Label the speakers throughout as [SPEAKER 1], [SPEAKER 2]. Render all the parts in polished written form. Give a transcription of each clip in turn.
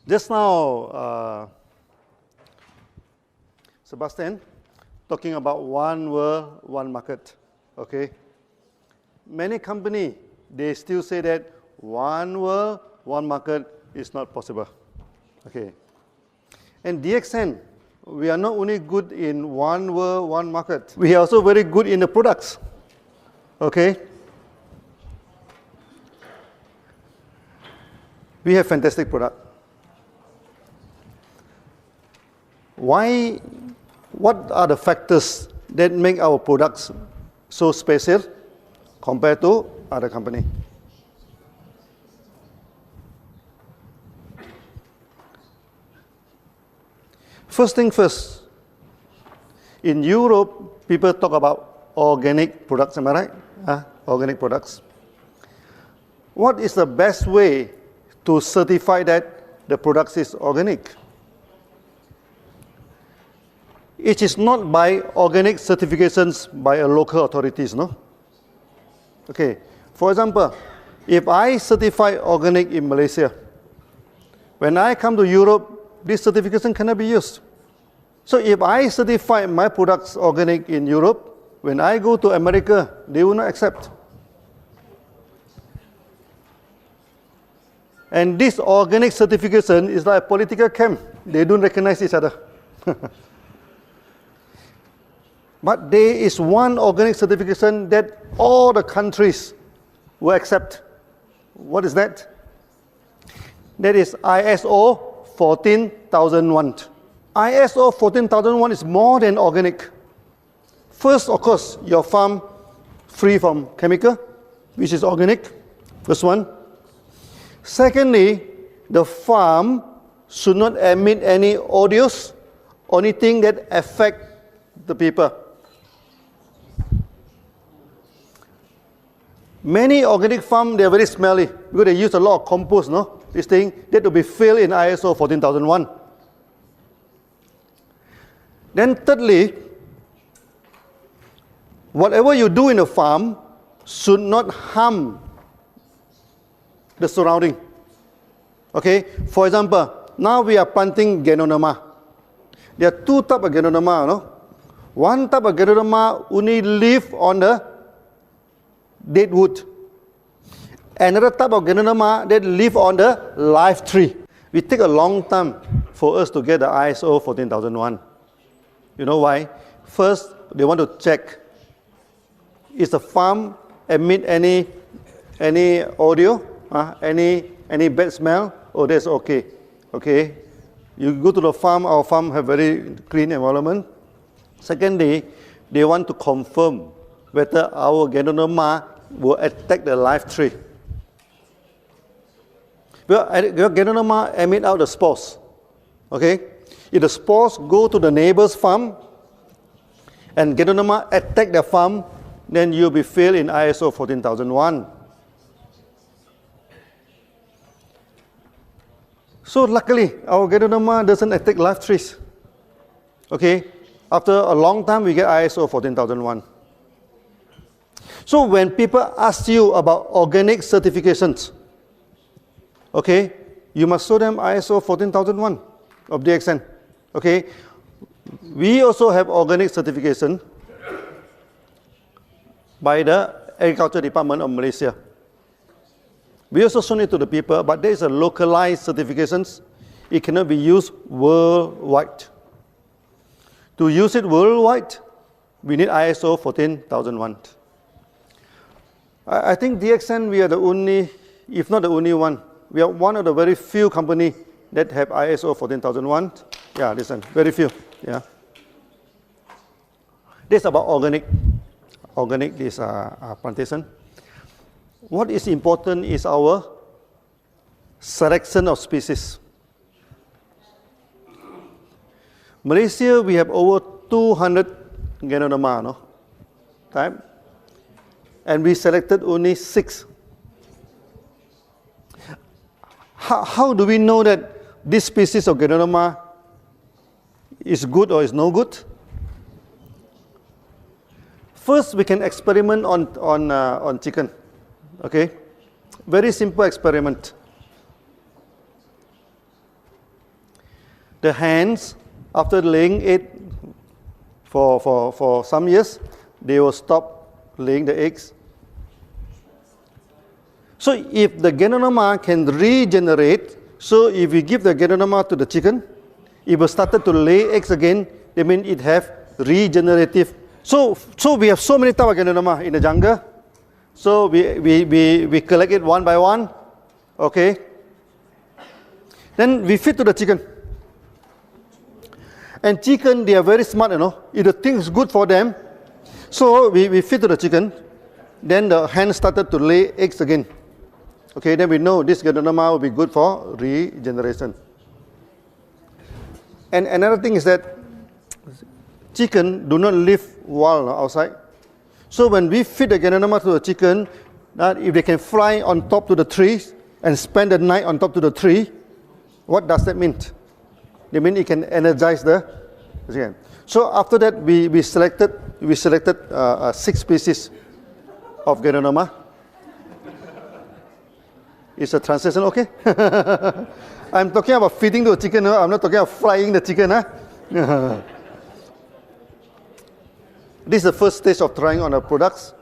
[SPEAKER 1] Just now, Sebastian, talking about one world, one market, okay? Many companies, they still say that one world, one market is not possible, okay? And DXN, we are not only good in one world, one market, we are also very good in the products, okay? We have fantastic product. What are the factors that make our products so special compared to other company? First thing first, in Europe, people talk about organic products, am I right? Organic products. What is the best way to certify that the product is organic? It is not by organic certifications by a local authorities, no? Okay, for example, if I certify organic in Malaysia, when I come to Europe, this certification cannot be used. So if I certify my products organic in Europe, when I go to America, they will not accept. And this organic certification is like a political camp. They don't recognize each other. But there is one organic certification that all the countries will accept. What is that? That is ISO 14001. ISO 14001 is more than organic. First, of course, your farm free from chemical, which is organic. First one. Secondly, the farm should not emit any odors or anything that affect the people. Many organic farms, they are very smelly because they use a lot of compost, no? This thing, that will be filled in ISO 14001. Then thirdly, whatever you do in a farm should not harm the surrounding. Okay, for example, now we are planting ganoderma. There are two types of ganoderma, no? One type of ganoderma only live on the dead wood. Another type of ganoderma that live on the live tree. We take a long time for us to get the ISO 14001. You know why? First, they want to check, is the farm emit any audio, any bad smell? Oh, that's okay. Okay, you go to the farm, our farm have very clean environment. Secondly, they want to confirm whether our ganoderma will attack the live tree. Well, your ganoderma emit out the spores. Okay, if the spores go to the neighbor's farm and ganoderma attack the farm, then you'll be failed in ISO 14001. So luckily, our ganoderma doesn't attack live trees. Okay, after a long time, we get ISO 14001. So when people ask you about organic certifications, okay, you must show them ISO 14001 of DXN. Okay, we also have organic certification by the Agriculture Department of Malaysia. We also show it to the people, but there is a localized certifications. It cannot be used worldwide. To use it worldwide, we need ISO 14001. I think DXN, we are the only, if not the only one, we are one of the very few companies that have ISO 14001. Yeah, listen, very few. Yeah. This is about organic. Organic is plantation. What is important is our selection of species. Malaysia, we have over 200 ganoderma, no? Type. And we selected only 6. How do we know that this species of ganoderma is good or is no good? First, we can experiment on chicken. Okay, very simple experiment. The hens, after laying egg for some years, they will stop laying the eggs. So if the ganoderma can regenerate, so if we give the ganoderma to the chicken, it will start to lay eggs again. That means it have regenerative. So we have so many types of ganoderma in the jungle. So we collect it one by one. Okay. Then we feed to the chicken. And chicken, they are very smart, you know. If the thing is good for them, so we feed to the chicken. Then the hen started to lay eggs again. Okay, then we know this ganoderma will be good for regeneration. And another thing is that chicken do not live wild outside. So when we feed the ganoderma to the chicken, if they can fly on top to the trees and spend the night on top to the tree, what does that mean? They mean it can energize the chicken. So after that, we selected 6 species of ganoderma. Is a translation okay? I'm talking about feeding the chicken. I'm not talking about frying the chicken. This is the first stage of trying on our products.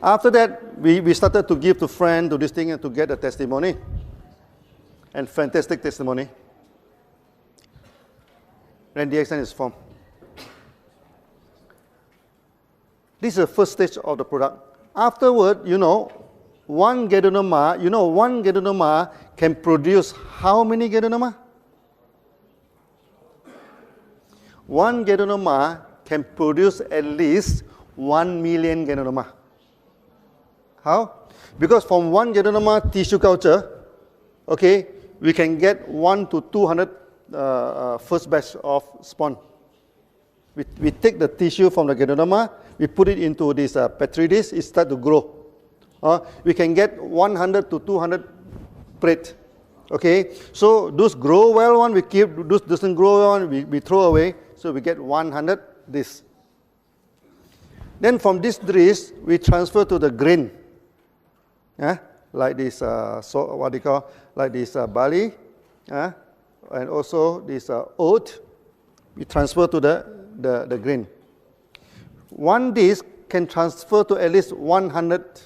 [SPEAKER 1] After that, we started to give to friends, to this thing, and to get a testimony. And fantastic testimony. Then DXN is formed. This is the first stage of the product. Afterward, one ganoderma can produce how many ganoderma? One ganoderma can produce at least 1 million ganoderma. How? Because from one ganoderma tissue culture, okay, we can get 1 to 200 first batch of spawn. We take the tissue from the ganoderma, we put it into this petri dish, it starts to grow. We can get 100 to 200 plate. Okay, so those grow well one we keep, those doesn't grow one we throw away. So we get 100 this. Then from this dish we transfer to the grain. Like this, like this barley, and also this oat. We transfer to the grain. One dish can transfer to at least 100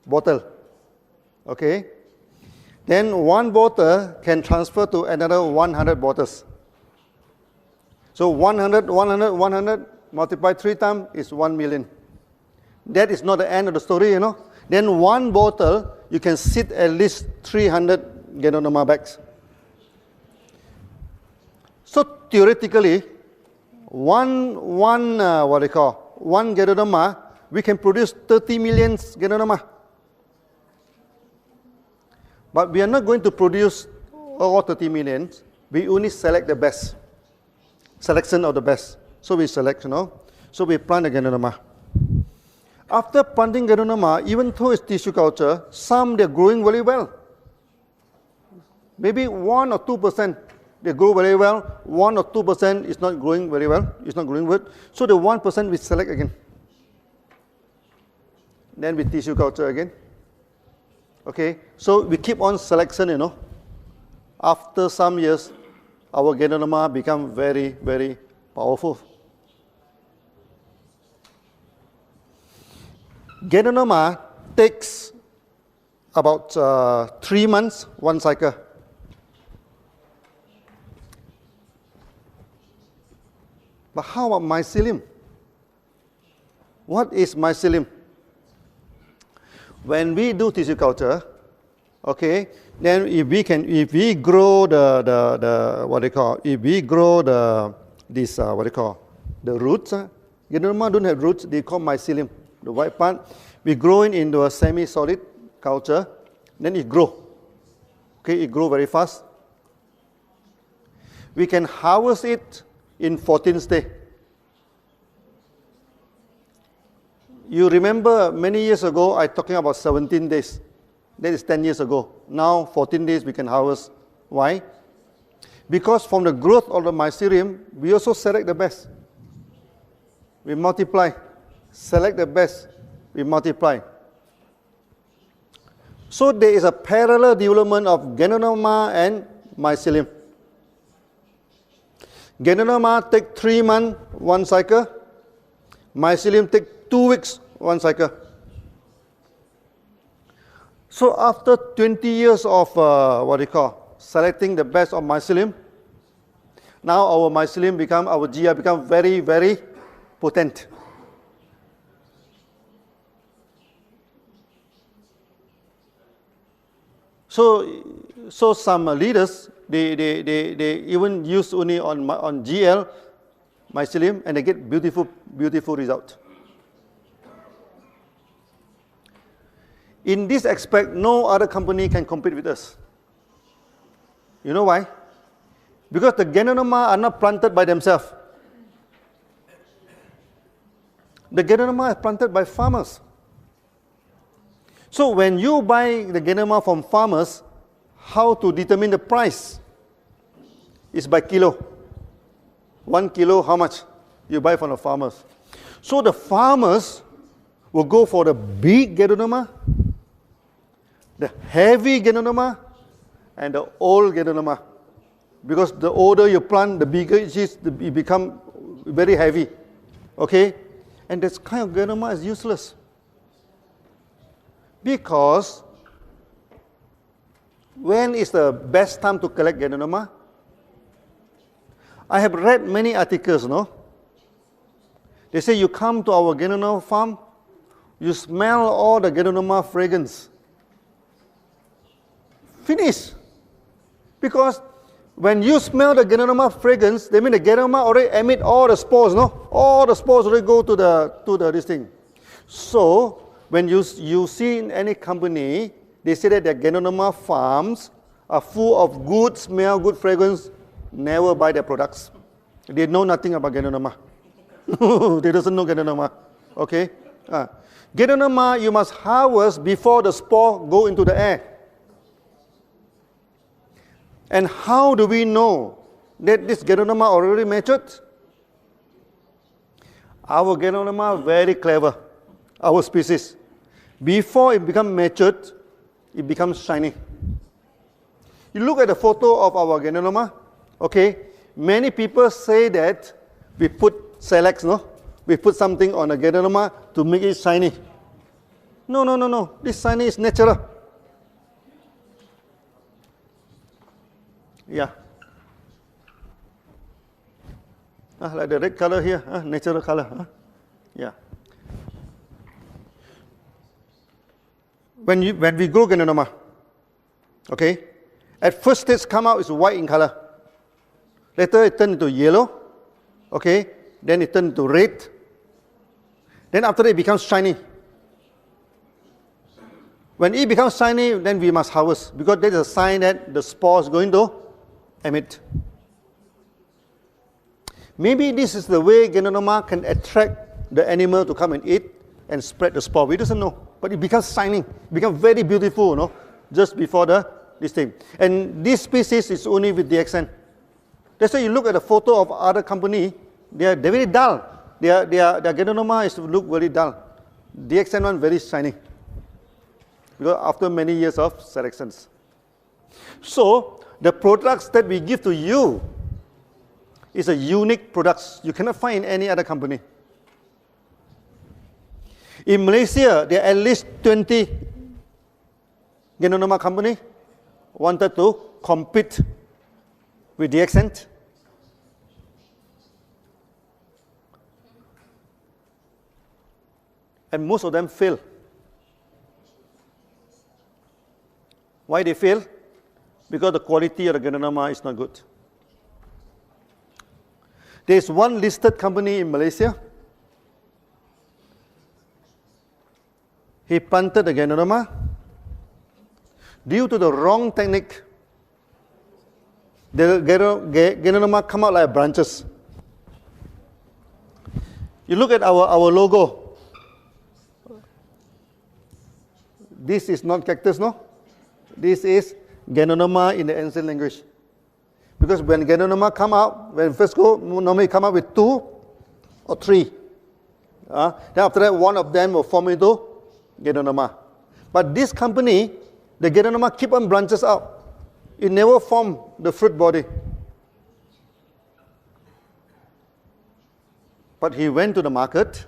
[SPEAKER 1] bottle. Okay. Then one bottle can transfer to another 100 bottles. So 100 multiplied 3 times is 1 million. That is not the end of the story, Then one bottle, you can sit at least 300 ganoderma bags. So theoretically, one ganoderma, we can produce 30 million ganoderma. But we are not going to produce all 30 million. We only select the best. Selection of the best. So we select, So we plant the ganoderma. After planting ganoderma, even though it's tissue culture, some they're growing very well. Maybe 1 or 2% they grow very well. 1 or 2% is not growing very well. It's not growing good. So the 1% we select again. Then we tissue culture again. Okay, so we keep on selection, After some years, our ganoderma become very, very powerful. Ganoderma takes about 3 months, one cycle. But how about mycelium? What is mycelium? When we do tissue culture, okay, then if we grow the roots, ganoderma don't have roots, they call mycelium. The white part, we grow it into a semi-solid culture, then it grow. Okay, it grow very fast. We can harvest it in 14th day. You remember many years ago, I talking about 17 days. That is 10 years ago. Now, 14 days we can harvest. Why? Because from the growth of the mycelium, we also select the best. We multiply. Select the best. We multiply. So there is a parallel development of ganoderma and mycelium. Ganoderma take 3 months, 1 cycle. Mycelium take 2 weeks, 1 cycle. So after 20 years of selecting the best of mycelium, now our mycelium become, our GI become very, very potent. So some leaders, they even use only on GL mycelium and they get beautiful result. In this aspect, no other company can compete with us. You know why? Because the ganoderma are not planted by themselves. The ganoderma are planted by farmers. So when you buy the ganoderma from farmers, how to determine the price? Is by kilo. 1 kilo, how much? You buy from the farmers. So the farmers will go for the big ganoderma, the heavy ganoderma, and the old ganoderma. Because the older you plant, the bigger it is, it becomes very heavy. Okay? And this kind of ganoderma is useless. Because when is the best time to collect ganoderma? I have read many articles, no? They say you come to our ganoderma farm, you smell all the ganoderma fragrance. Finish. Because when you smell the ganoderma fragrance, they mean the ganoderma already emit all the spores, no? All the spores already go to this thing. So when you see in any company, they say that their ganoderma farms are full of good smell, good fragrance. Never buy their products. They know nothing about ganoderma. They doesn't know ganoderma. Okay? Ganoderma you must harvest before the spore go into the air. And how do we know that this ganoderma already matured? Our ganoderma very clever. Our species. Before it becomes matured, it becomes shiny. You look at the photo of our ganoderma. Okay, many people say that we put Selex, no? We put something on a ganoderma to make it shiny. No. This shiny is natural. Yeah. Like the red color here, natural color. Yeah. When we grow ganoderma, okay, at first stage come out is white in color. Later it turns into yellow, okay, then it turns into red. Then after that it becomes shiny. When it becomes shiny, then we must harvest because that is a sign that the spore is going to emit. Maybe this is the way ganoderma can attract the animal to come and eat and spread the spore. We doesn't know, but it becomes shining, it becomes very beautiful, no? Just before this thing. And this species is only with DXN. That's why you look at the photo of other company, they're very dull. Their ganoderma is look very dull. DXN one very shiny. Because after many years of selections. So the products that we give to you is a unique products. You cannot find in any other company. In Malaysia, there are at least 20 ganoderma company wanted to compete with DXN. And most of them fail. Why they fail? Because the quality of the ganoderma is not good. There is one listed company in Malaysia. He planted the ganoderma. Due to the wrong technique, the ganoderma come out like branches. You look at our logo. This is not cactus, no? This is ganoderma in the ancient language. Because when ganoderma come out, when first go, normally come out with 2 or 3. Then after that, one of them will form into ganoderma. But this company, the ganoderma keep on branches out. It never form the fruit body. But he went to the market.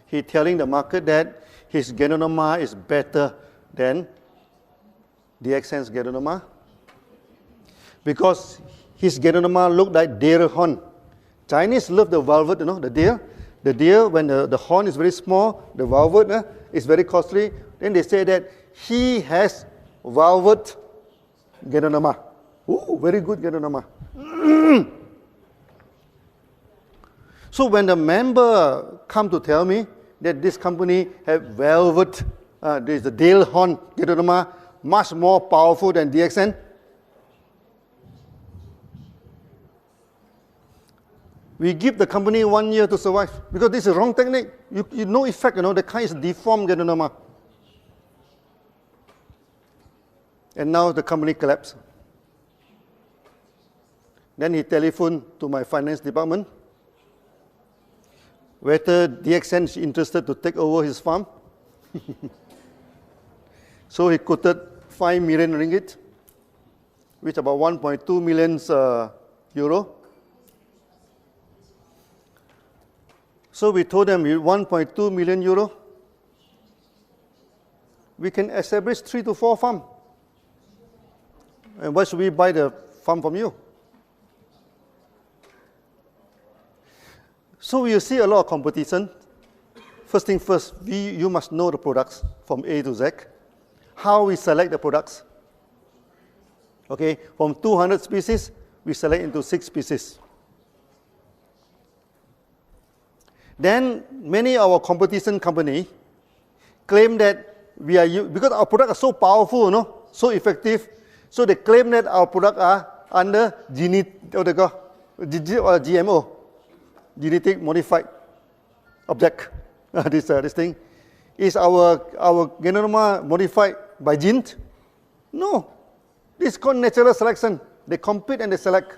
[SPEAKER 1] He telling the market that his ganoderma is better than DXN's ganoderma because his ganoderma looked like deer horn. Chinese love the velvet, you know, the deer. The deer, when the horn is very small, the velvet is very costly. Then they say that he has velvet ganoderma. Ooh, very good ganoderma. So when the member come to tell me that this company have velvet, there's the deer horn ganoderma, much more powerful than DXN, we give the company 1 year to survive because this is wrong technique. You no effect, you know, the kind is deformed ganoderma. And now the company collapsed. Then he telephoned to my finance department whether DXN is interested to take over his farm. So he quoted 5 million ringgit, which about 1.2 million euro. So we told them, with 1.2 million euro, we can establish 3 to 4 farms. And why should we buy the farm from you? So you see a lot of competition. First thing first, you must know the products from A to Z. How we select the products. Okay, from 200 species, we select into 6 species. Then many of our competition company claim that we are, because our products are so powerful, you know, so effective, so they claim that our products are under GMO, genetic modified object. This thing. Is our ganoderma modified by genes? No. This is called natural selection. They compete and they select.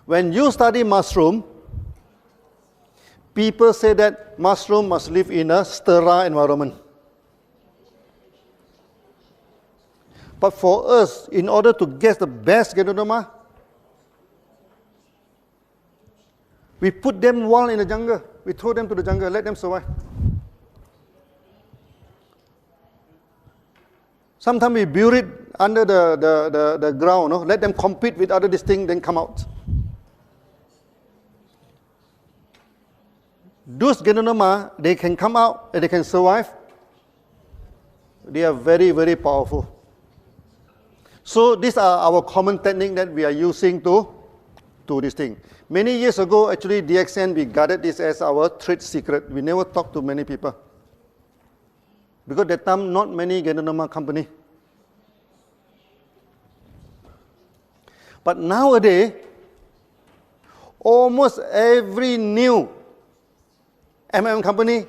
[SPEAKER 1] When you study mushroom, people say that mushroom must live in a sterile environment. But for us, in order to get the best ganoderma, we put them wild in the jungle. We throw them to the jungle, let them survive. Sometimes we bury it under the ground, no? Let them compete with other distinct, then come out. Those ganoderma, they can come out and they can survive. They are very, very powerful. So these are our common technique that we are using to this thing. Many years ago, actually, DXN, we guarded this as our trade secret. We never talked to many people. Because at that time, not many ganoderma company. But nowadays, almost every new company,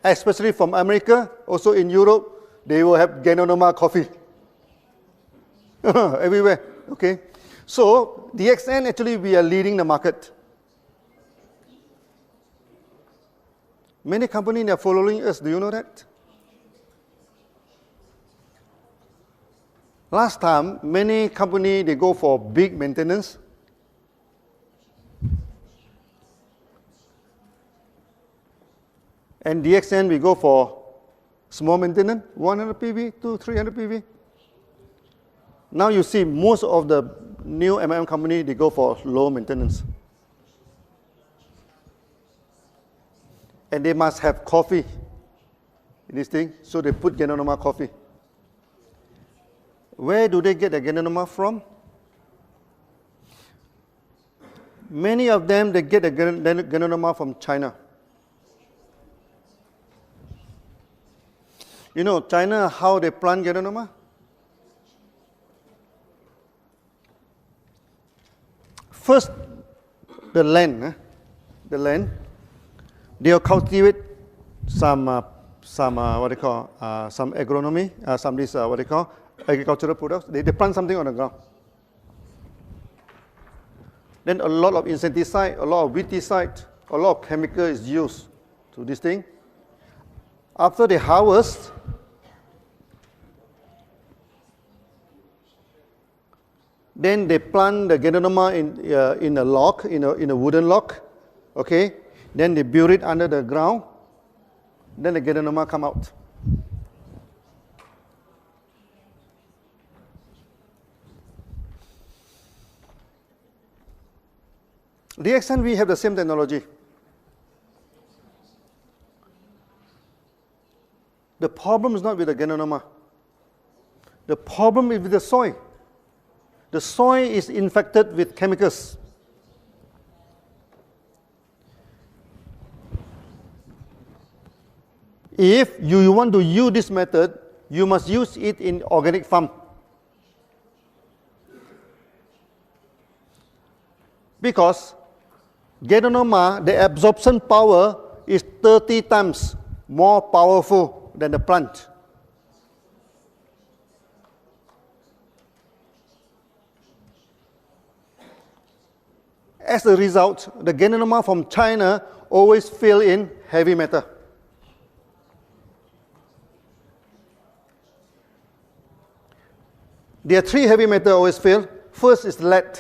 [SPEAKER 1] especially from America, also in Europe, they will have ganoderma coffee. Everywhere, okay? So, DXN, actually, we are leading the market. Many companies are following us. Do you know that? Last time, many companies, they go for big maintenance. And DXN, we go for small maintenance, 100 PV to 300 PV. Now you see most of the new company, they go for low maintenance. And they must have coffee in this thing, so they put ganoderma coffee. Where do they get the ganoderma from? Many of them, they get the ganoderma from China. You know, China, how they plant ganoderma? First, the land, they'll cultivate some agronomy, agricultural products. They plant something on the ground. Then a lot of insecticide, a lot of weedicide, a lot of chemical is used to this thing. After they harvest, Then they plant the ganoderma in a log, in a wooden log. Okay. Then they bury it under the ground. Then the ganoderma come out. DXN, we have the same technology. The problem is not with the ganoderma. The problem is with the soil. The soil is infected with chemicals. If you want to use this method, you must use it in organic farm. Because ganoderma, the absorption power is 30 times more powerful than the plant. As a result, the ganoderma from China always fail in heavy metal. There are 3 heavy metals always fail. First is lead.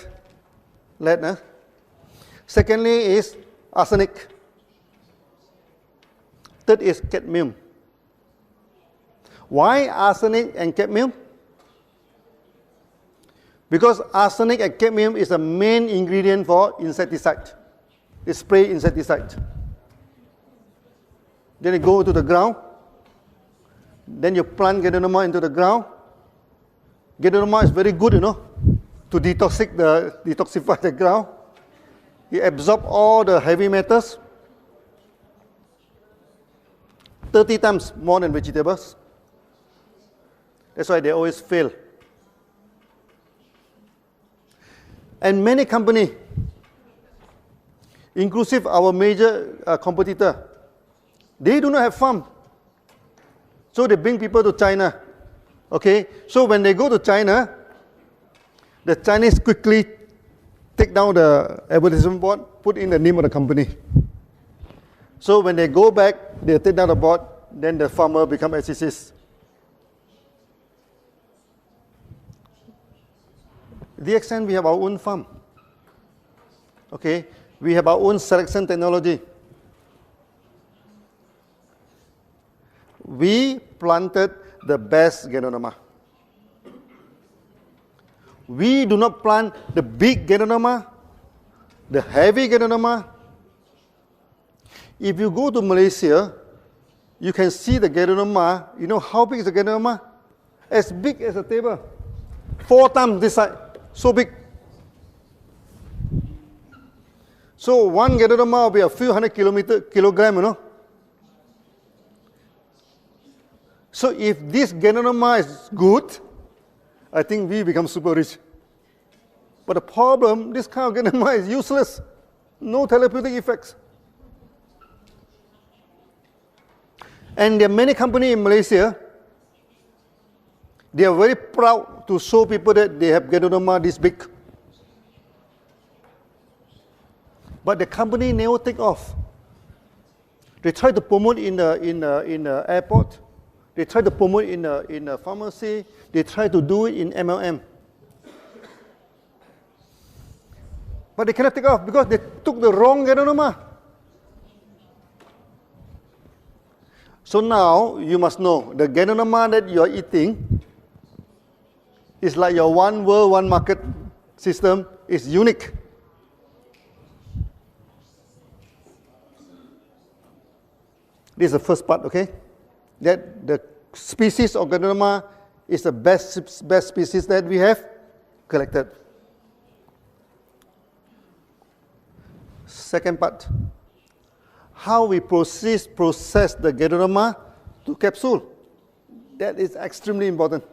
[SPEAKER 1] Secondly is arsenic. Third is cadmium. Why arsenic and cadmium? Because arsenic and cadmium is the main ingredient for insecticide. It's spray insecticide. Then you go to the ground. Then you plant ganoderma into the ground. Ganoderma is very good, to detoxify the ground. It absorbs all the heavy metals 30 times more than vegetables. That's why they always fail. And many companies, inclusive our major competitor, they do not have farm. So they bring people to China. Okay, so when they go to China, the Chinese quickly take down the advertisement board, put in the name of the company. So when they go back, they take down the board, then the farmer become SCCs. DXN, we have our own farm. Okay, we have our own selection technology. We planted the best ganoderma. We do not plant the big ganoderma, the heavy ganoderma. If you go to Malaysia, you can see the ganoderma. You know how big is the ganoderma? As big as a table. 4 times this side. So big. So one ganoderma will be a few hundred kilograms, So if this ganoderma is good, I think we become super rich. But the problem, this kind of ganoderma is useless. No therapeutic effects. And there are many companies in Malaysia, they are very proud to show people that they have ganoderma this big. But the company never take off. They try to promote in the airport. They try to promote in a pharmacy. They try to do it in MLM. But they cannot take off because they took the wrong ganoderma. So now you must know the ganoderma that you are eating is like your one world, one market system is unique. This is the first part, okay? That the species of ganoderma is the best species that we have collected. Second part, how we process the ganoderma to capsule. That is extremely important.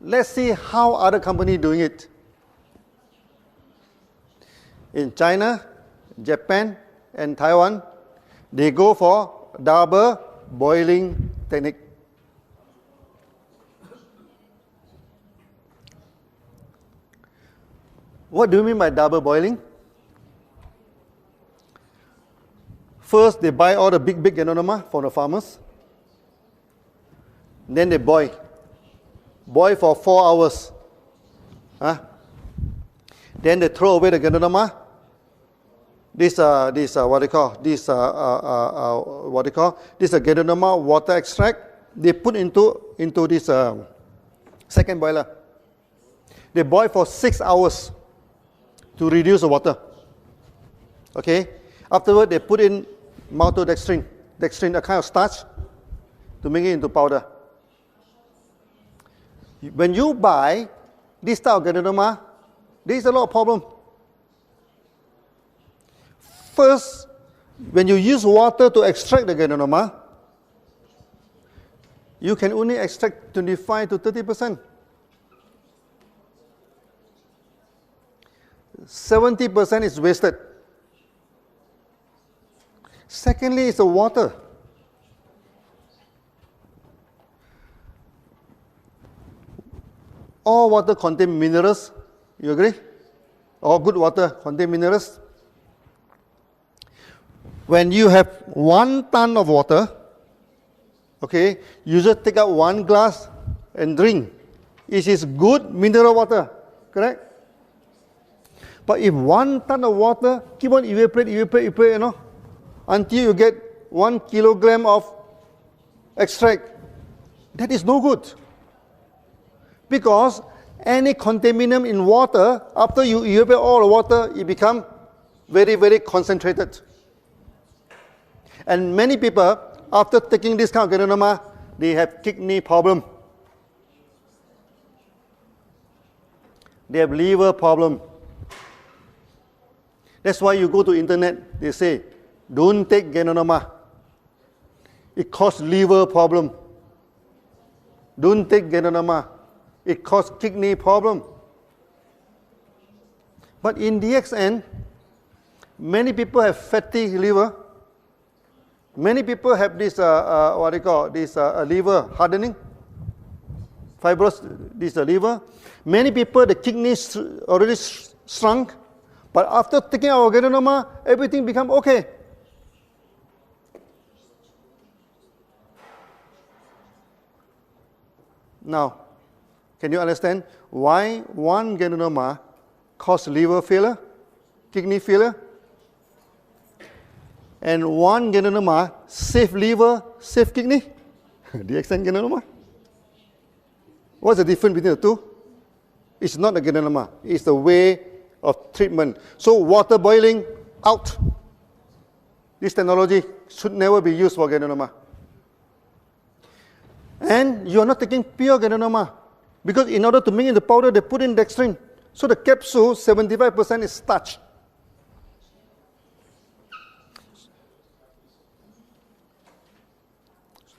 [SPEAKER 1] Let's see how other companies doing it. In China, Japan, and Taiwan, they go for double boiling technique. What do you mean by double boiling? First, they buy all the big ganoderma from the farmers. Then they boil. boil for 4 hours. Huh? Then they throw away the ganoderma. This what they call this ganoderma water extract. They put into this second boiler. They boil for 6 hours to reduce the water. Okay. Afterward, they put in maltodextrin, a kind of starch, to make it into powder. When you buy this type of ganoderma, there is a lot of problem. First, when you use water to extract the ganoderma, you can only extract 25 to 30%. 70% is wasted. Secondly, it's the water. All water contain minerals. You agree? All good water contain minerals. When you have 1 ton of water, okay, you just take out 1 glass and drink. It is good mineral water, correct? But if 1 ton of water keep on evaporate, you know, until you get 1 kilogram of extract, that is no good. Because any contaminant in water, after you evaporate all the water, it becomes very, very concentrated. And many people, after taking this kind of ganoderma, they have kidney problem. They have liver problem. That's why you go to internet, they say, don't take ganoderma. It causes liver problem. Don't take ganoderma. It causes kidney problem. But in DXN, many people have fatty liver. Many people have this, liver hardening, fibrous, this liver. Many people, the kidneys already shrunk. But after taking our ganoderma, everything become okay. Now, can you understand why 1 ganoderma causes liver failure, kidney failure? And 1 ganoderma save liver, save kidney? DXN ganoderma? What's the difference between the two? It's not the ganoderma, it's the way of treatment. So water boiling, out. This technology should never be used for ganoderma. And you are not taking pure ganoderma, because in order to make it the powder, they put in dextrin. So the capsule, 75% is starch.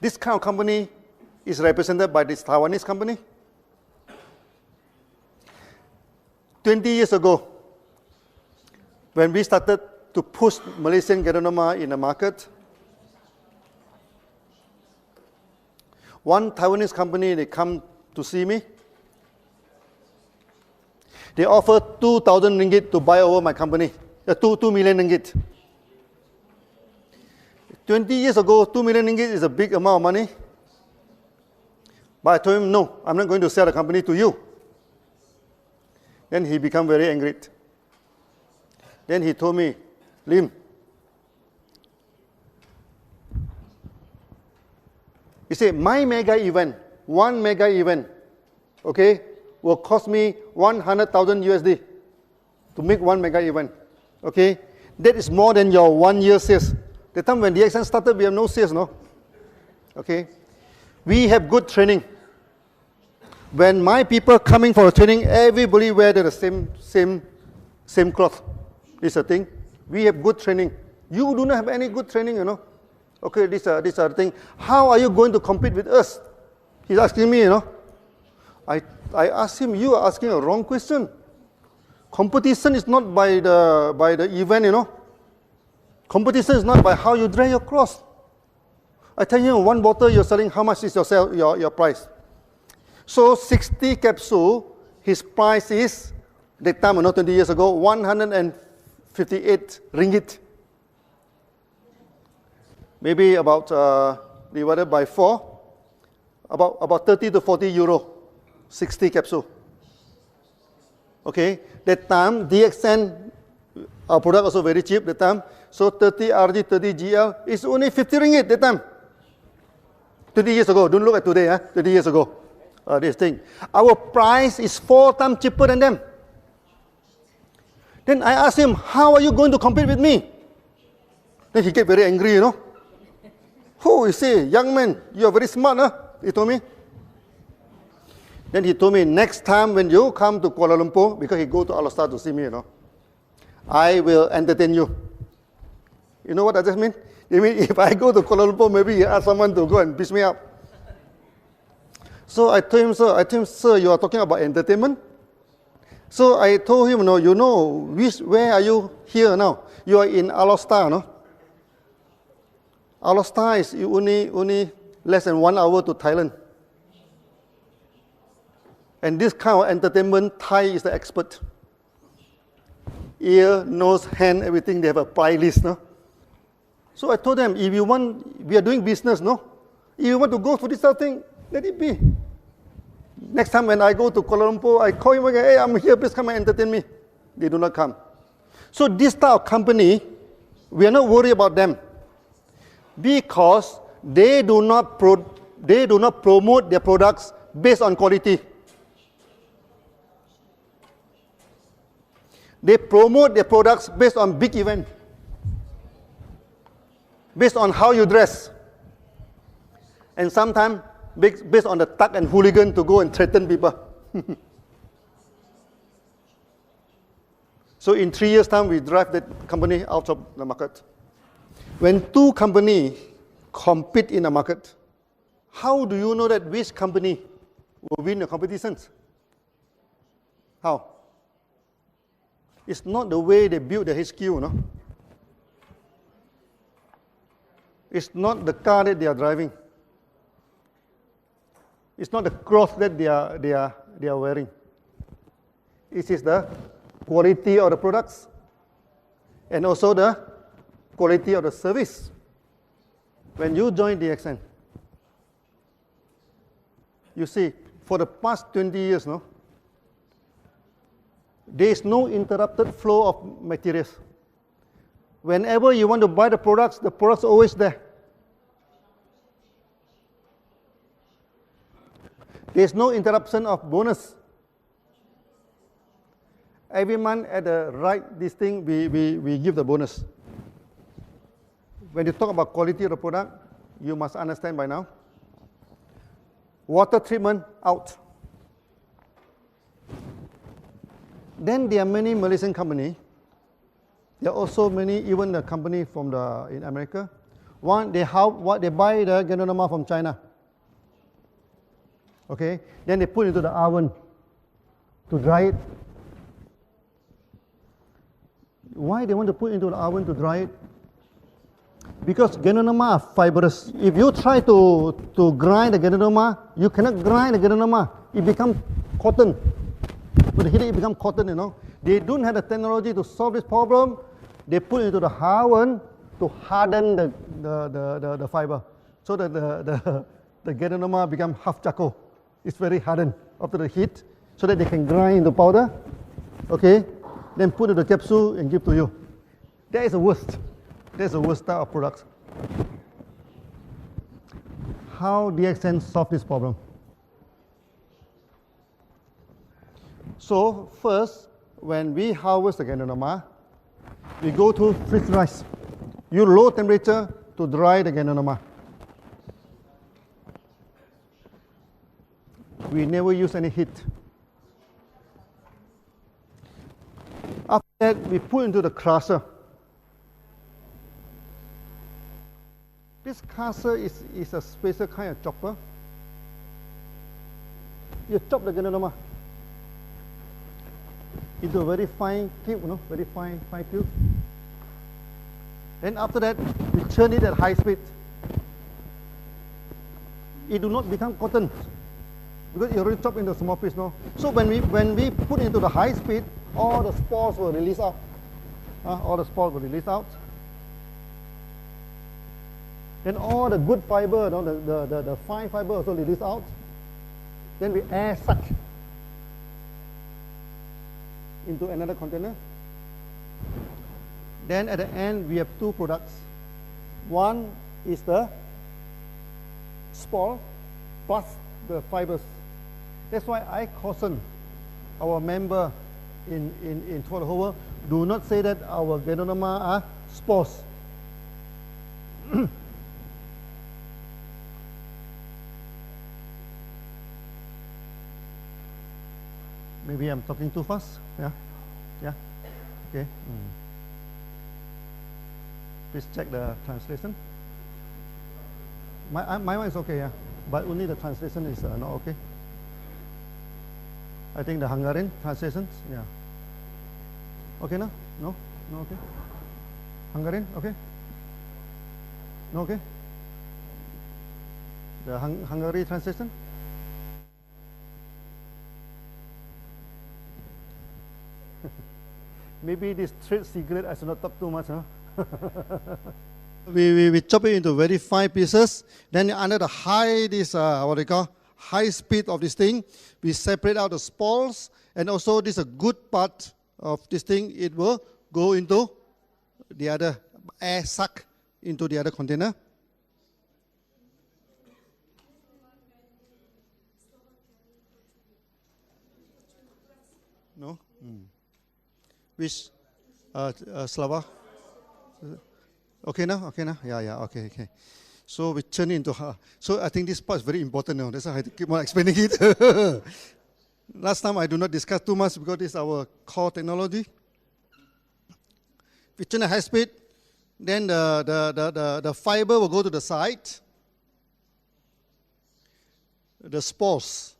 [SPEAKER 1] This kind of company is represented by this Taiwanese company. 20 years ago, when we started to push Malaysian ganoderma in the market, one Taiwanese company, they come to see me. They offer 2,000 ringgit to buy over my company, 2 million ringgit. 20 years ago, 2 million ringgit is a big amount of money. But I told him, no, I'm not going to sell the company to you. Then he became very angry. Then he told me, Lim, he said, my mega event, 1 mega event, okay, will cost me 100,000 USD to make 1 mega event. Okay, that is more than your 1 year sales. The time when DXN started, we have no sales, no? Okay, we have good training. When my people coming for a training, everybody wear the same cloth. This is a thing. We have good training. You do not have any good training, you know. Okay, this is the thing. How are you going to compete with us? He's asking me, you know. I asked him, you are asking a wrong question. Competition is not by the event, you know. Competition is not by how you dry your cloth. I tell you, 1 bottle you're selling, how much is your price? So 60 capsule, his price is, that time, 20 years ago, 158 ringgit. Maybe about divided by 4, about 30 to 40 euro. 60 capsule. Okay, that time DXN, our product also very cheap that time. So 30 RG, 30 GL is only 50 ringgit that time. 20 years ago, don't look at today, 20 years ago. This thing. Our price is 4 times cheaper than them. Then I asked him, how are you going to compete with me? Then he get very angry, you know. Oh, you see, young man, you are very smart, huh? He told me. Then he told me, next time when you come to Kuala Lumpur, because he go to Alostar to see me, you know, I will entertain you. You know what does that mean? It means if I go to Kuala Lumpur, maybe he ask someone to go and piss me up. So I told him, sir, you are talking about entertainment? So I told him, no, you know, where are you here now? You are in Alostar, no? Alostar is only less than 1 hour to Thailand. And this kind of entertainment, Thai is the expert. Ear, nose, hand, everything, they have a price list, no? So I told them, if you want, we are doing business, no? If you want to go for this sort of thing, let it be. Next time when I go to Kuala Lumpur, I call him again, hey, I'm here, please come and entertain me. They do not come. So this type of company, we are not worried about them because they do not promote their products based on quality. They promote their products based on big event, based on how you dress, and sometimes based on the thug and hooligan to go and threaten people. So in 3 years' time, we drive that company out of the market. When two companies compete in a market, how do you know that which company will win the competitions? How? It's not the way they build the HQ, no? It's not the car that they are driving. It's not the clothes that they are wearing. It is the quality of the products and also the quality of the service. When you join DXN, you see, for the past 20 years, no, there is no interrupted flow of materials. Whenever you want to buy the products are always there. There is no interruption of bonus. Every month at the right this thing, we give the bonus. When you talk about quality of the product, you must understand by now. Water treatment, out. Then there are many Malaysian companies. There are also many, even the company from in America. One, they buy the ganoderma from China. Okay, then they put it into the oven to dry it. Why they want to put it into the oven to dry it? Because ganoderma are fibrous. If you try to grind the ganoderma, you cannot grind the ganoderma. It becomes cotton. When you heat it, it becomes cotton, you know. They don't have the technology to solve this problem. They put it into the oven to harden the fiber, so that the ganoderma become half charcoal. It's very hardened after the heat, so that they can grind the powder. Okay, then put in the capsule and give to you. That is the worst. That's the worst type of product. How DXN solve this problem? So first, when we harvest the ganoderma, we go to freeze dries. Use low temperature to dry the ganoderma. We never use any heat. After that, we put into the crusher. This crusher is a special kind of chopper. You chop the ganoderma into a very fine cube, you know, very fine cube. Then after that, we churn it at high speed. It do not become cotton because it already chopped into small piece, no. So when we put into the high speed, all the spores will release out. All the spores will release out. Then all the good fiber, you know, the fine fiber also release out. Then we air suck into another container. Then at the end, we have two products. One is the spore plus the fibers. That's why I caution our member in toilet hover, do not say that our ganoderma are spores. Maybe I'm talking too fast. Yeah, yeah, okay. Please check the translation. My one is okay, yeah, but only the translation is not okay. I think the Hungarian translations, yeah. Okay, no? No? No, okay? Hungarian, okay? No, okay? The Hungary translation? Maybe this trade secret, I should not talk too much, huh? we chop it into very fine pieces. Then under the high high speed of this thing, we separate out the spores, and also this is a good part of this thing. It will go into the other air suck into the other container. No. Which Slava? Okay now? Yeah, okay. So we turn into her. So I think this part is very important now. That's why I have to keep on explaining it. Last time I do not discuss too much because this is our core technology. We turn at high speed, then the fiber will go to the side. The spores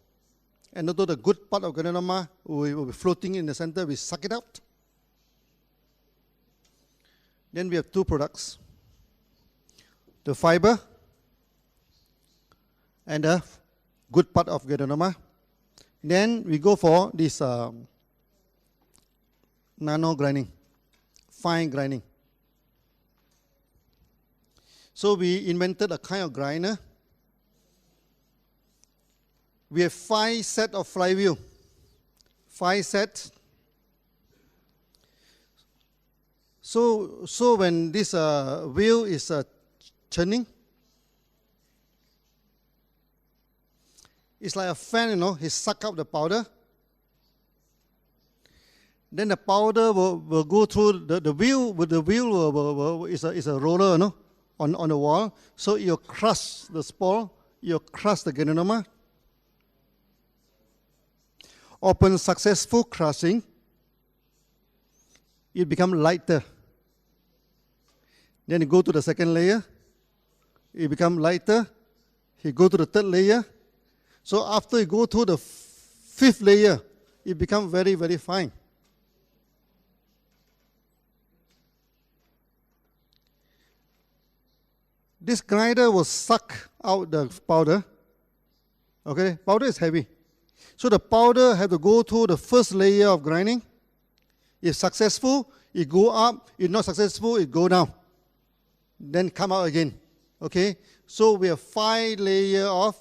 [SPEAKER 1] and although the good part of ganoderma will be floating in the center, we suck it out. Then we have two products, the fiber and the good part of ganoderma. Then we go for this nano grinding, fine grinding. So we invented a kind of grinder. We have 5 sets of flywheel, 5 sets. So when this wheel is turning, it's like a fan, you know, he suck up the powder. Then the powder will go through the wheel. With the wheel is a roller, you know, on the wall. So you crush the spore, you crush the ganoderma. Upon successful crushing, it becomes lighter. Then you go to the second layer, it becomes lighter. You go to the third layer. So after you go to the 5th layer, it becomes very, very fine. This grinder will suck out the powder. Okay, powder is heavy. So the powder has to go through the first layer of grinding. If successful, it go up. If not successful, it go down. Then come out again. Okay? So we have 5 layers of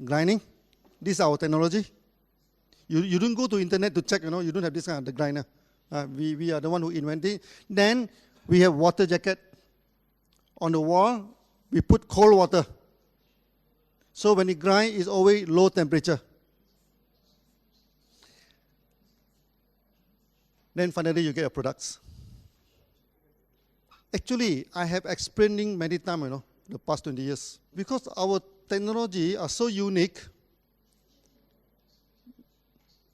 [SPEAKER 1] grinding. This is our technology. You don't go to internet to check, you know, you don't have this kind of the grinder. We are the one who invented it. Then we have water jacket. On the wall, we put cold water. So when it grinds, it's always low temperature. Then finally, you get your products. Actually, I have explaining many times, you know, the past 20 years. Because our technology are so unique,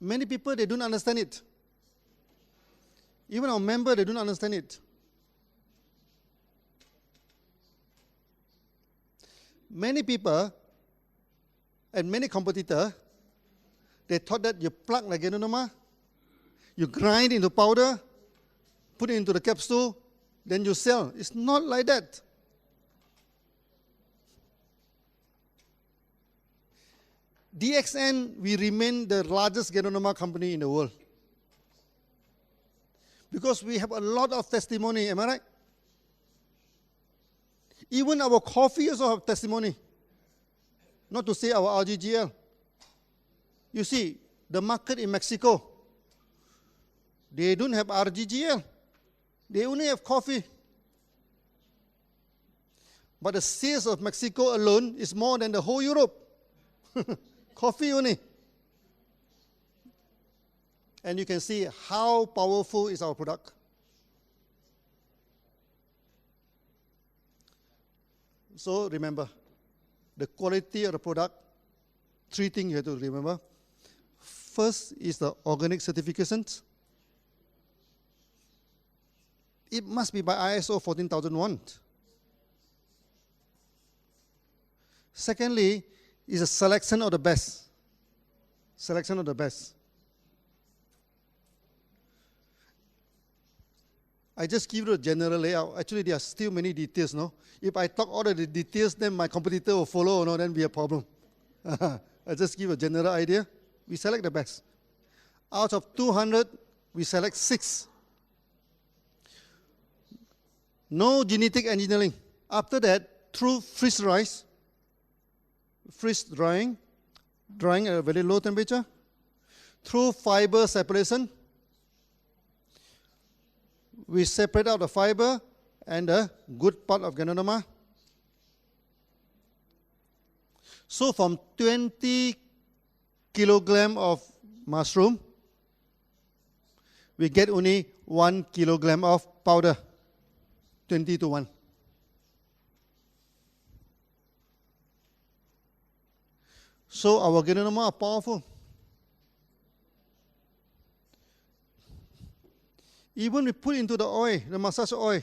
[SPEAKER 1] many people, they don't understand it. Even our members, they don't understand it. Many people and many competitors, they thought that you plug the ganoderma, you grind into powder, put it into the capsule, then you sell. It's not like that. DXN, we remain the largest ganoderma company in the world. Because we have a lot of testimony, am I right? Even our coffee also have testimony. Not to say our RGGL. You see, the market in Mexico, They don't have RGGL. They only have coffee. But the sales of Mexico alone is more than the whole Europe. Coffee only. And you can see how powerful is our product. So remember, the quality of the product, 3 things you have to remember. First is the organic certifications. It must be by ISO 14001. Secondly, is a selection of the best. Selection of the best. I just give you a general layout. Actually, there are still many details, no? If I talk all of the details, then my competitor will follow, no? Then be a problem. I just give a general idea. We select the best. Out of 200, we select 6. No genetic engineering. After that, through freeze drying at a very low temperature, through fiber separation, we separate out the fiber and the good part of ganoderma. So from 20 kilogram of mushroom, we get only 1 kilogram of powder, 20 to 1. So our ganoderma are powerful. Even we put into the oil, the massage oil.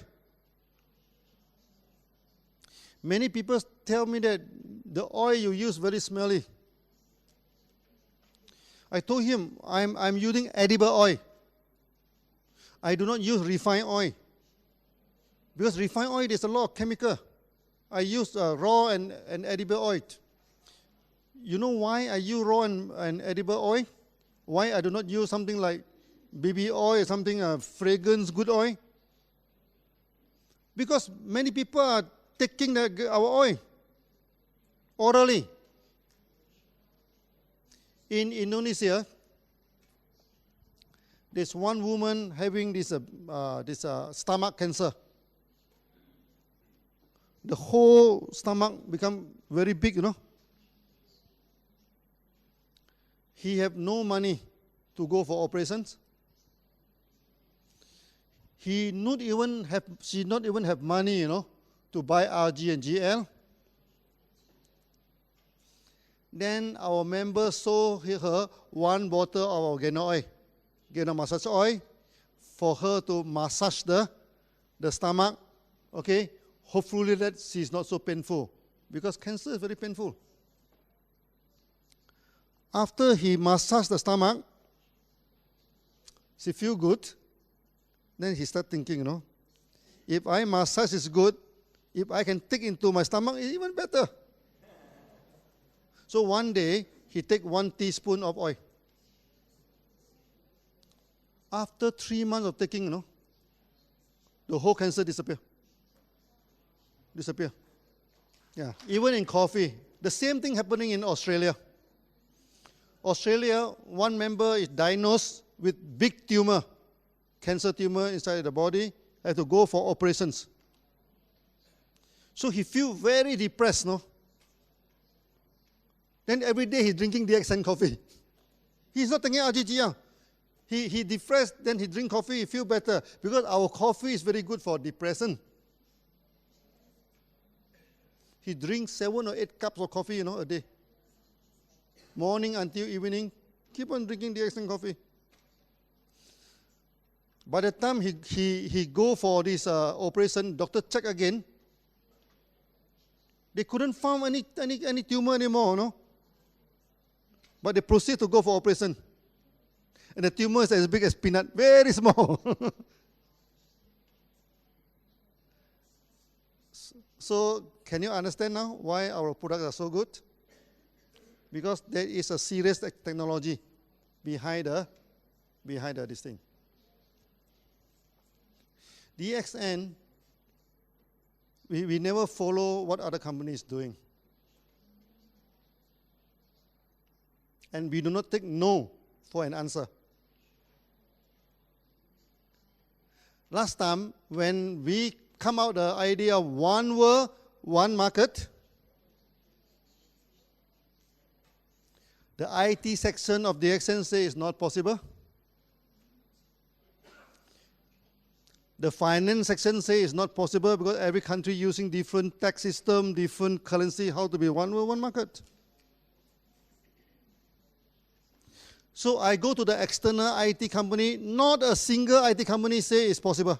[SPEAKER 1] Many people tell me that the oil you use very smelly. I told him I'm using edible oil. I do not use refined oil. Because refined oil there's a lot of chemical. I use raw and edible oil. You know why I use raw and edible oil? Why I do not use something like baby oil or something, fragrance good oil? Because many people are taking our oil orally. In Indonesia, there's one woman having this stomach cancer. The whole stomach become very big, you know. He have no money to go for operations. She not even have money, you know, to buy RG and GL. Then our members sold her 1 bottle of our Gano massage oil, for her to massage the stomach. Okay, hopefully that she's not so painful, because cancer is very painful. After he massaged the stomach, she feel good. Then he start thinking, you know, if I massage is good, if I can take into my stomach, it's even better. So one day, he take 1 teaspoon of oil. After 3 months of taking, you know, the whole cancer disappear. Yeah, even in coffee. The same thing happening in Australia. Australia, one member is diagnosed with big tumor, cancer tumor inside the body, had to go for operations. So he feel very depressed, no? Then every day he's drinking DXN coffee. He's not taking RGGR. He depressed, then he drink coffee, he feel better, because our coffee is very good for depression. He drinks 7 or 8 cups of coffee, you know, a day. Morning until evening, keep on drinking DXN coffee. By the time he go for this operation, doctor check again. They couldn't find any tumor anymore, no? But they proceed to go for operation. And the tumor is as big as peanut, very small. So can you understand now why our products are so good? Because there is a serious technology behind this thing. DXN, we never follow what other companies doing. And we do not take no for an answer. last time when we come out the idea of one world, one market, the IT section of DXN say it's not possible. The finance section say it's not possible because every country using different tax system, different currency, how to be one world, one market. So I go to the external IT company, not a single IT company say it's possible.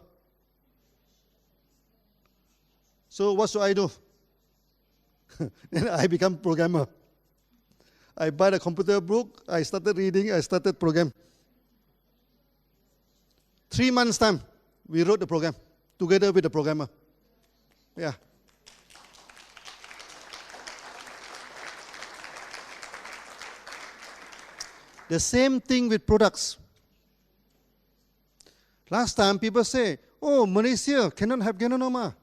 [SPEAKER 1] So what should I do? Then I become programmer. I buy the computer book, I started reading, I started program. 3 months time, we wrote the program together with the programmer. Yeah. The same thing with products. Last time people say, oh, Malaysia cannot have ganoderma.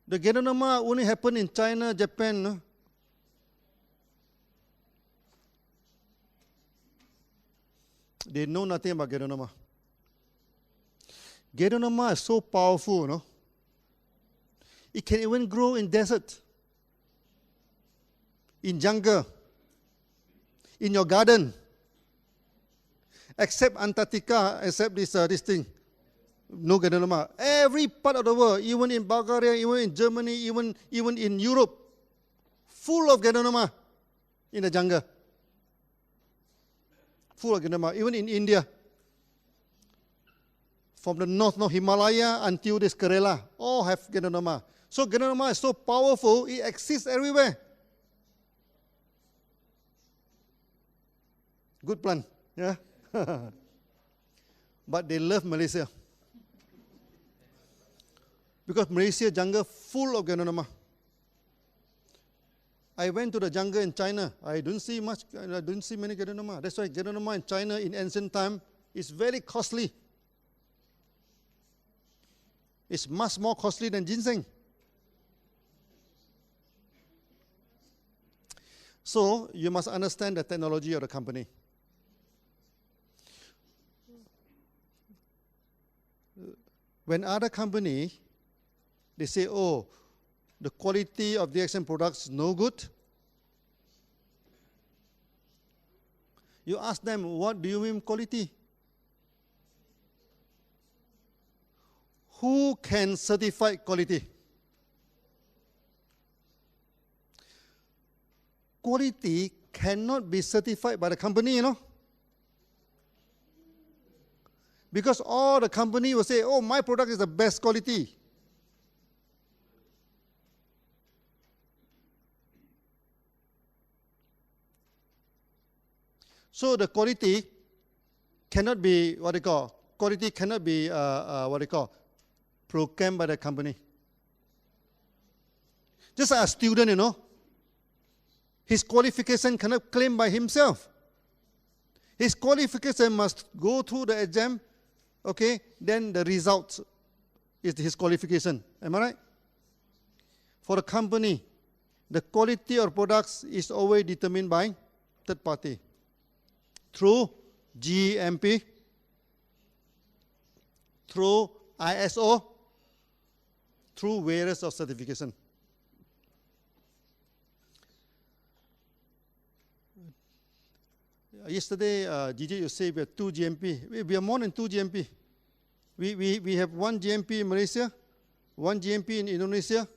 [SPEAKER 1] The ganoderma only happen in China, Japan. No? They know nothing about ganoderma. Ganoderma is so powerful, no? It can even grow in desert, in jungle, in your garden, except Antarctica, except this thing. No ganoderma. Every part of the world, even in Bulgaria, even in Germany, even in Europe, full of ganoderma in the jungle. Full of ganoderma, even in India. From the north Himalaya until this Kerala, all have ganoderma. So ganoderma is so powerful, it exists everywhere. Good plant, yeah? But they love Malaysia. Because Malaysia jungle full of ganoderma. I went to the jungle in China. I don't see many ganoderma. That's why ganoderma in China in ancient time is very costly. It's much more costly than ginseng. So you must understand the technology of the company. When other company, they say, oh, the quality of DXN products is no good. You ask them, what do you mean quality? Who can certify quality? Quality cannot be certified by the company, you know. Because all the company will say, oh, my product is the best quality. So the quality cannot be, quality cannot be, programmed by the company. Just like a student, you know, his qualification cannot claim by himself. His qualification must go through the exam, okay, then the result is his qualification. Am I right? For the company, the quality of products is always determined by third party through GMP, through ISO, through various of certification. Yesterday, DJ, you say we have 2 GMP. We are more than 2 GMP. We have 1 GMP in Malaysia, 1 GMP in Indonesia,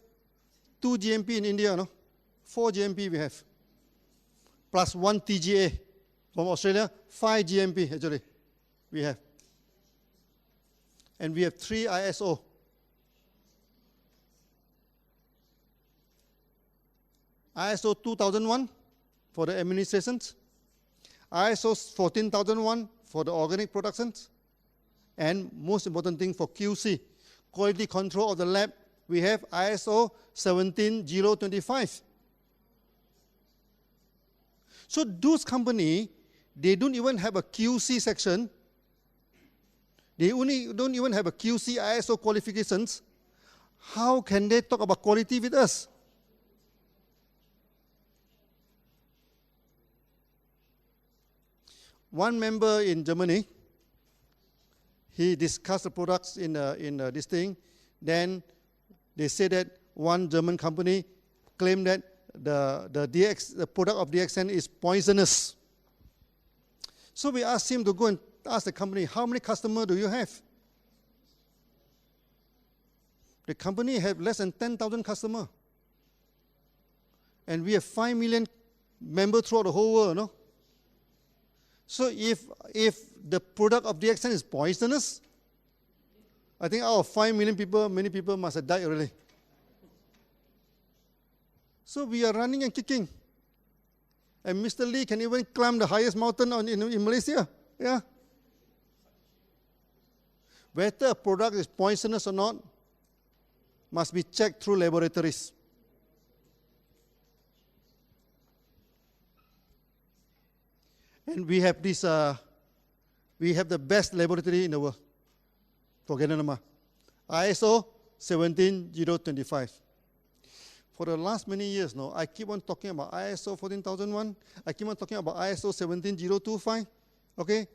[SPEAKER 1] 2 GMP in India, no? 4 GMP we have. Plus 1 TGA from Australia, 5 GMP actually we have. And we have 3 ISO. ISO 2001 for the administrations, ISO 14001 for the organic productions, and most important thing for QC, quality control of the lab, we have ISO 17025. So those companies, they don't even have a QC section. They don't even have a QC ISO qualifications. How can they talk about quality with us? One member in Germany, he discussed the products in this thing. Then they say that one German company claimed that the product of DXN is poisonous. So we asked him to go and ask the company, how many customers do you have? The company had less than 10,000 customers. And we have 5 million members throughout the whole world, no? So if the product of DXN is poisonous, I think out of 5 million people, many people must have died already. So we are running and kicking. And Mr. Lee can even climb the highest mountain in Malaysia. Yeah. Whether a product is poisonous or not must be checked through laboratories. And we have this, we have the best laboratory in the world for ganoderma, ISO 17025. For the last many years now, I keep on talking about ISO 14001. I keep on talking about ISO 17025. Okay?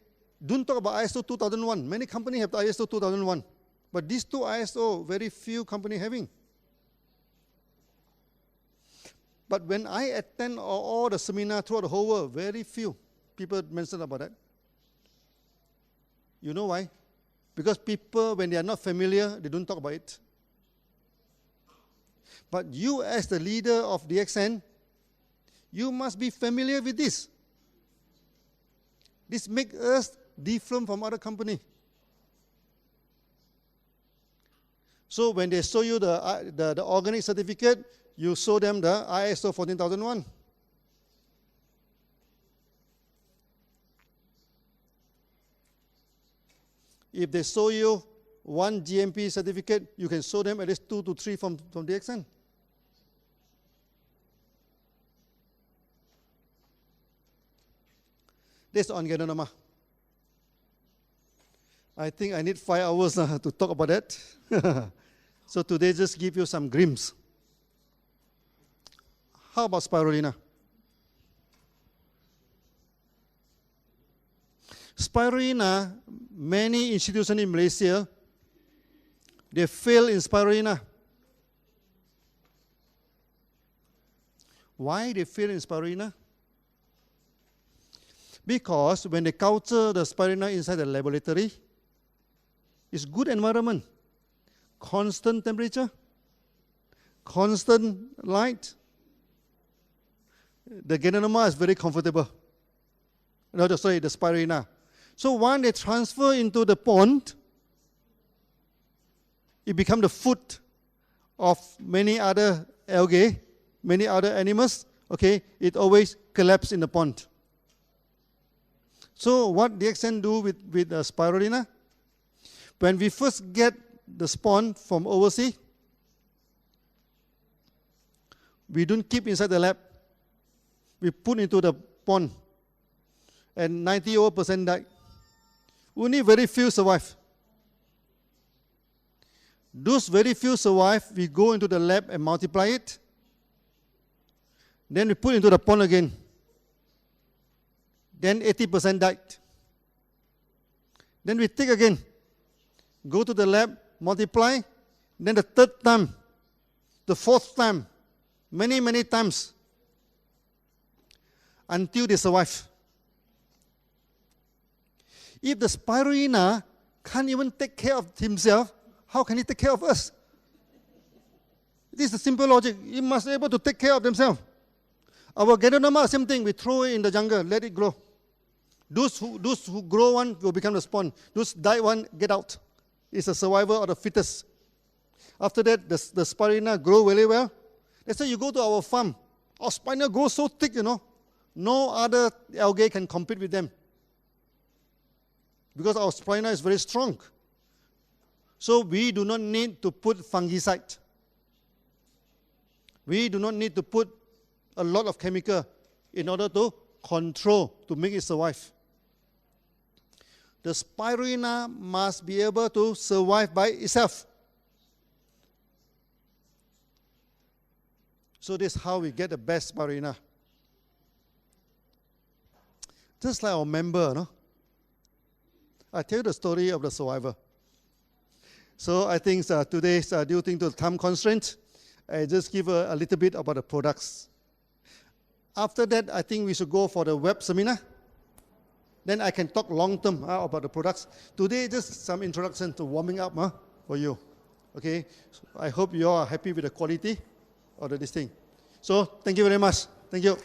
[SPEAKER 1] Don't talk about ISO 2001. Many companies have the ISO 2001. But these two ISO, very few companies having. But when I attend all the seminars throughout the whole world, very few people mention about that. You know why? Because people, when they are not familiar, they don't talk about it. But you, as the leader of DXN, you must be familiar with this. This makes us different from other companies. So when they show you the organic certificate, you show them the ISO 14001. If they show you one GMP certificate, you can show them at least 2 to 3 from DXN. That's on ganoderma. I think I need 5 hours to talk about that. So today just give you some glimpse. How about spirulina? Spirulina, many institutions in Malaysia, they fail in spirulina. Why they fail in spirulina? Because when they culture the spirulina inside the laboratory, it's good environment, constant temperature, constant light. The ganoderma is very comfortable. No, sorry, the spirulina. So when they transfer into the pond, it becomes the food of many other algae, many other animals. Okay, it always collapses in the pond. So what DXN do with spirulina? When we first get the spawn from overseas, we don't keep inside the lab. We put into the pond, and 90% died. Only very few survive. Those very few survive, we go into the lab and multiply it. Then we put into the pond again. Then 80% died. Then we take again, go to the lab, multiply. Then the third time, the fourth time, many times, until they survive. If the spirulina can't even take care of himself, how can he take care of us? This is the simple logic. He must be able to take care of themselves. Our ganoderma, same thing. We throw it in the jungle, let it grow. Those who grow one will become the spawn. Those die one, get out. It's a survivor of the fittest. After that, the spirulina grow very well. That's why you go to our farm. Our spirulina grows so thick, you know. No other algae can compete with them. Because our spirulina is very strong. So we do not need to put fungicide. We do not need to put a lot of chemical in order to control, to make it survive. The spirulina must be able to survive by itself. So this is how we get the best spirulina. Just like our member, no? I tell you the story of the survivor. So I think today's due to the time constraint, I just give a little bit about the products. After that, I think we should go for the web seminar. Then I can talk long term about the products. Today, just some introduction to warming up for you. Okay, so I hope you are happy with the quality of this thing. So thank you very much. Thank you.